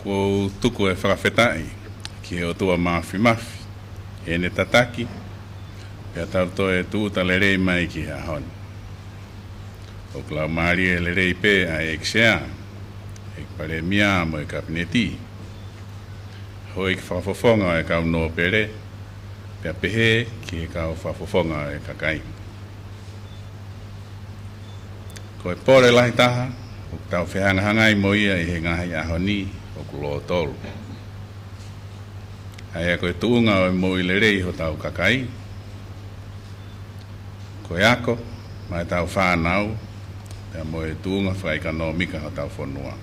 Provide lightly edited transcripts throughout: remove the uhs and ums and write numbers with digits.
Ko tuku e whakawhetai ki o tua mafi mafi. E ne tataki, pia tau to e tūta le rei mai ki a honi. O klau maari e le rei pē a e ksea, e pare mia mo e kapineti. Hoi ki whakafofonga e kau no pere, pia pehe ki e kau whakafofonga e kakai. Ko e pore lahi taha, o tau whihangahangai mo ia i he ngahi a honi, o kulo tolu. Ai koe tuunga o mo i le rei ho tau kakai. Koe ako, mai tau whanau, pia mo e tuunga whaika no mika ho tau whanua.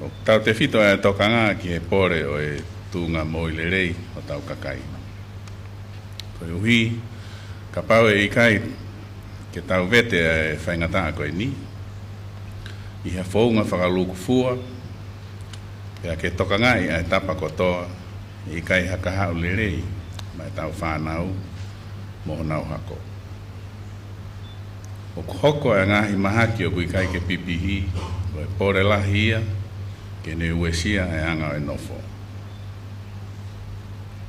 O tau te whito e tokanga ki e pore o e tuunga mo i le rei ho tau kakai. Koe uhi, ka pau e ikai, ke tau vete e whaingata koe ni. I ha whaunga whakaluku fua, pia ke tokangai ai tapa kotoa, i kai haka hau le rei, mai tau whanau, moho nau hako. O kuhoko e ngahi mahaki o kui kai ke pipihi, o e pore lahia, ke ne uesia e anga o e nofo.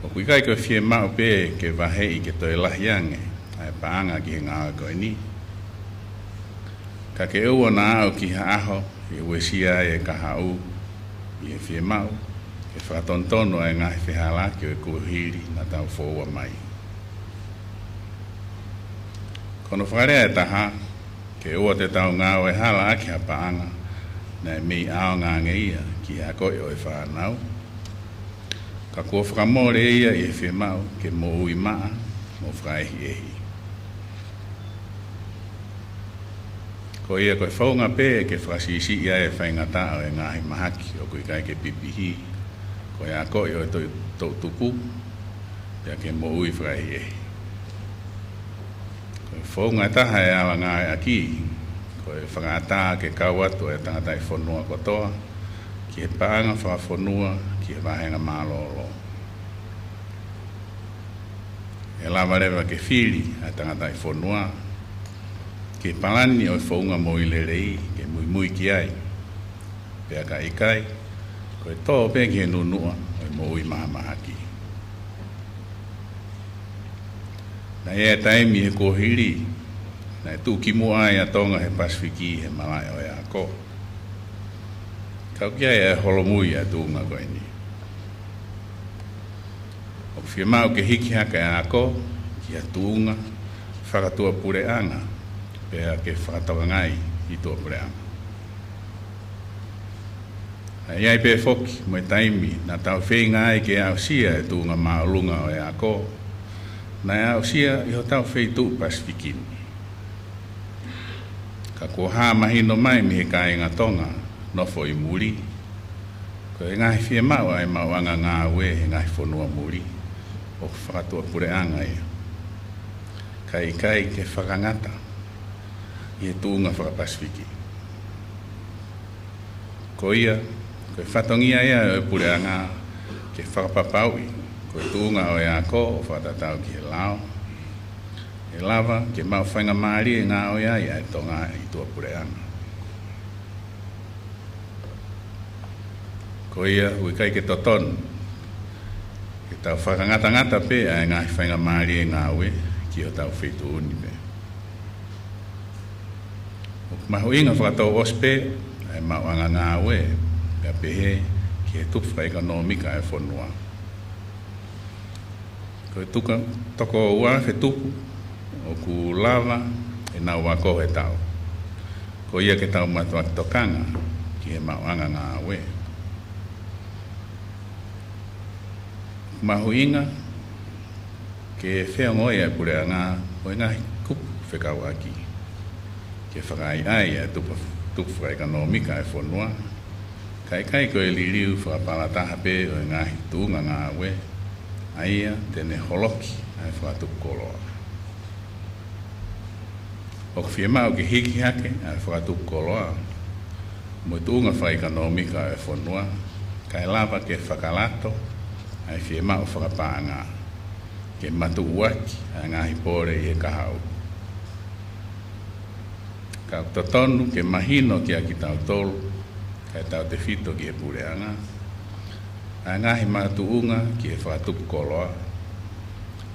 O kui kai ke fie mao pe ke vahei ke toi lahiange, ai paanga ki he ngā koe ni. Ka ke ua na au ki ha aho, i uesia e ka hau, i e fie mau, e whatontono e ngahi whihala ki o e kuhiri na tau fōua mai. Kono whakarea e taha, ke ua te tau ngāo e hala aki ha paanga, na e mei ao ngā ngeia ki ha koi o e whanau. Ka kua whakamore ia i e fie mau, ke mo ui maa, mo whaehi ehi. Ko ia koe whaunga pē ke whakasisi ia e whaingata o e ngahi mahaki o kui kai ke pipihi. Ko ia koe o e tau tupu, ia ke mo ui whakai e. Ko e whaunga taha e awa ngai aki, ko e whangata ke kauatu e tangata i whanua kotoa, ki e paanga whakafonua, ki e wahenga mālolo. E lava rewa ke whiri e tangata i whanua, ke palani o whaunga mo i le rei, ke mui mui ki ai. Pea ka ikai, ko e tō pē ki he nunua, o e mo i maha maha ki. Na e taimi he kohiri, na e tū ki mua ai a tonga he Pasifiki he malai o e ako. Kau kia e holomui a tūnga koe ni. O whia mau ke hiki haka e ako, ki a tūnga, whakatua pure anga, pea ke whakatawa ngai i tō pureanga. Iai pē whoki, mo e taimi, nā tau whei ngai ke au sia e tūnga maulunga o e ako, nā au sia i ho tau whei tū Pasifikini. Ka kua hā mahino mai mi he kai ngā tonga, nofo i muri, ko e ngahi whia mau ai mauanga ngā ue he ngahi whanua muri, o whakatua pureanga ia. Kai ke whakangata, i e tūnga whakapasifiki. Ko ia, koe whatongia ia e pureanga ke whakapapaui, koe tūnga o e ako o whatatau ki he lao. E lava ke mau whainga maari e ngā o ia e tonga i tua pureanga. Ko ia, ui kai ke toton, ke tau whakangata pe a ngā whainga maari e ngā ue ki o tau whetu uni pe. O mahu inga whakatau ospe, e mau anga ngā ue, pia pehe ki he tupu whaikanomika e whonua. Ko e tuka toko ua whe tupu, o ku lava e nau wako he tau. Ko ia ke tau matua ki tokanga ki he mau anga ngā ue. Mahu inga ke wheongoe e pure anga o e ngahi kupu whekau aki. Ke whakai ai e tupu whaikanomika e whonua. Kai ko e liriu whakapalataha pe o e ngahi tūnga ngā ue. Aia tene holoki ai whakatupu koloa. O ka whiemau ki hiki hake ai whakatupu koloa. Mo tūnga whaikanomika e whonua. Kai lava ke whakalato ai whiemau whakapāanga. Ke matu uaki ai ngahi pore i e kahau. Ka totonu ke mahino ki a ki tau tolu. Kai tau te whito ki e pureanga. Ai ngahi matuunga ki e whakatupu koloa.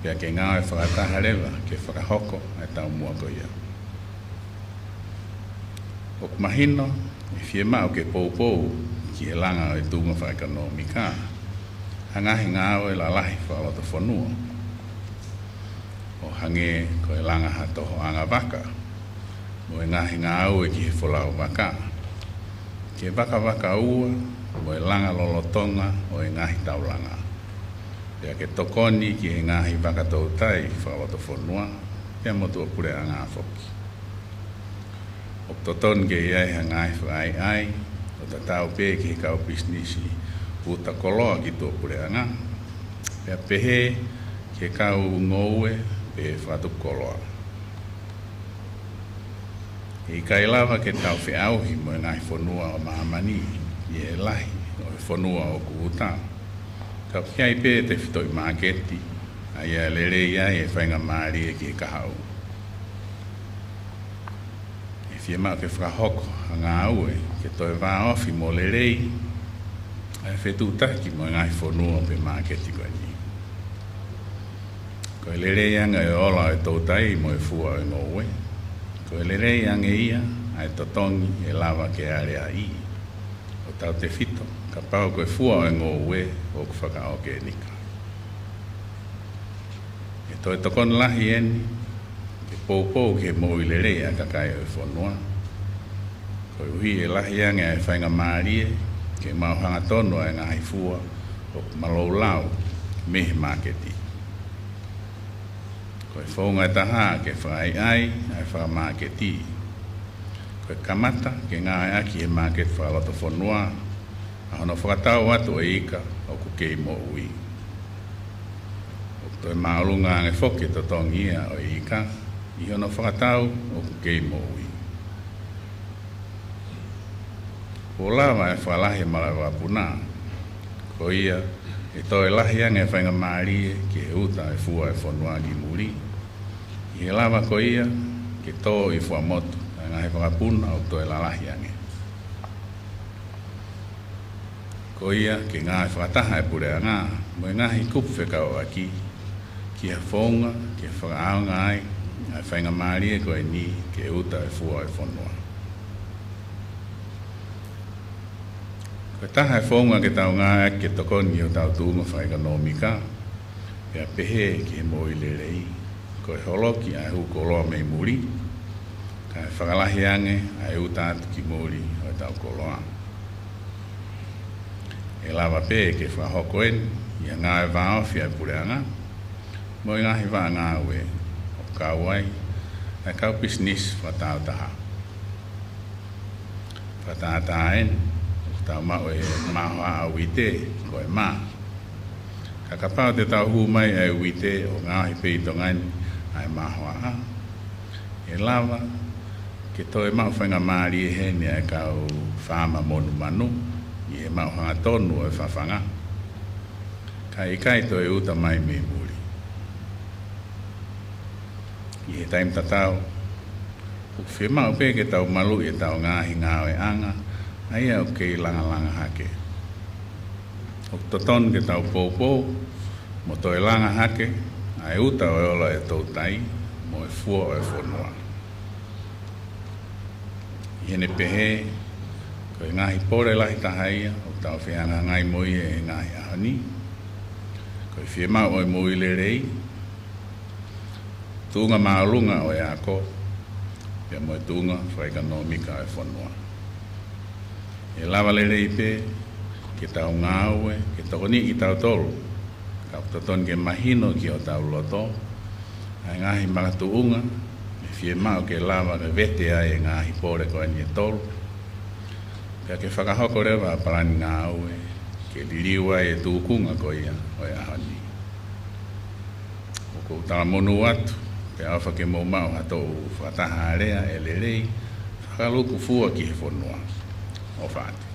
Pia ke ngā e whakataha rewa ke whakahoko ai tau mua ko ia. O mahino e whiemau ke poupou ki e langa o e tūnga whaikanomika. Hangahi ngā o e lalahi whakaloto whanua. O hange ko e langa hatoho anga waka. Mo e ngahi ngā o e ki he wholau waka. Ke waka ua, mo e langa lolotonga o e ngahi taulanga. Pea ke tokoni ki he ngahi waka tautai whakaloto whanua. Pea motu o pure a ngā whoki. O toton ke iai ha ngai whai ai, o ta tau pe ki he kau pisnisi uta koloa ki tō pure anga. Pea pehe ke kau ngoue pe whatup koloa. I kai lava ke tau whiauhi mo e ngai whanua o mahamani i e lahi o e whanua o kuuta. Ka piai pe te whitoi māketi, a ia lere iai e whainga maari e ki e kahau. Fie mau ke whakahoko a ngā ue, ke toi wā ofi mo le rei, ai whetu taki mo ngai whanua pe māketi koe ni. Koe le rei anga e ola e tautai mo e fua e ngō ue. Koe le rei anga ia, ai totongi e lava ke are a i. O tau te whito, ka pau koe fua e ngō ue o ku whakaoke e nika. E toi tokon lahi eni, Pōpō ke mōi le rei a kakai o e whanua. Koe uhi e lahi ange e whainga maarie, ke mauhanga tono e ngā haifua o malou lau mehe māketi. Koe whaunga e taha ke whai ai e whakamāketi. Koe kamata ke ngā aki e māketi whakaloto whanua, a hono whakatau atu e ika o ku kei mō ui. O toi maulunga ange whoke to tongia o ika, I hono whakatau o ku kei mōui. Ko lawa e whalahi malawa puna. Ko ia e toi lahi ange whainga maari ki he uta e fua e whanua ki muri. I he lawa ko ia ke tō I fua motu. E ngahe whakapuna o toi lalahi ange. Ko ia ke ngā e whakataha e pure a ngā. Mo e ngahi kupu whekau aki. Ki he whaunga, ke whakaanga ai. Ai whainga maari e koe ni ke uta e fua e whanua. Koe taha e whaunga ke tau ngā ke tokoni o tau tūnga whaikanomika. Pea pehe ki he mōi le rei. Koe holoki ai hu koloa mei muri. Ka e whakalahi ange ai uta atu ki muri o tau koloa. E lava pe ke whahoko eni. Ia ngā e whaofi ai pureanga. Mo i ngahi wha ngā ue. Kawai, ai kau pisnis whatau taha. Whatau taha en, tau mau e mahoa a wite, ko e maa. Ka kapau te tau hu mai e wite o ngāhi pei tongani ai mahoa a. E lava, ke toi mau whainga maari e he nea e kau whaama monu manu, i e mau hanga tonu e whawhanga. Kai kai toi uta mai me muri. I he taim tatau, o whi mau pe ke tau malu e tau ngahi ngāo e anga, ai au ke langa langa hake. O toton ke tau pōpō, mo toi langa hake, ai uta o ola e tau tai, mo e fua o e whanua. I hene pehe, ko e ngahi pore lahi tahaia, o tau whianga ngai moi e ngahi ahani, ko e whie mau o e moi le rei, tunga maulunga o e ako, pia mo e tunga whaika no mika e whanua. E lawa le rei pe, ke tau ngāue, ke tokoni ki tau tolu, ka toton ke mahino ki o tau loto, ai ngahi makatuunga, me whie mau ke lawa ke vete ai e ngahi pore ko ani e tolu, pia ke whakahoko rewa parani ngāue, ke liriwa e tūkunga ko ia o e ahani. O ko tala monu atu, pe awha ke mō mau hatou whataha area e le rei, whakaluku fua ki he whanua o whāti.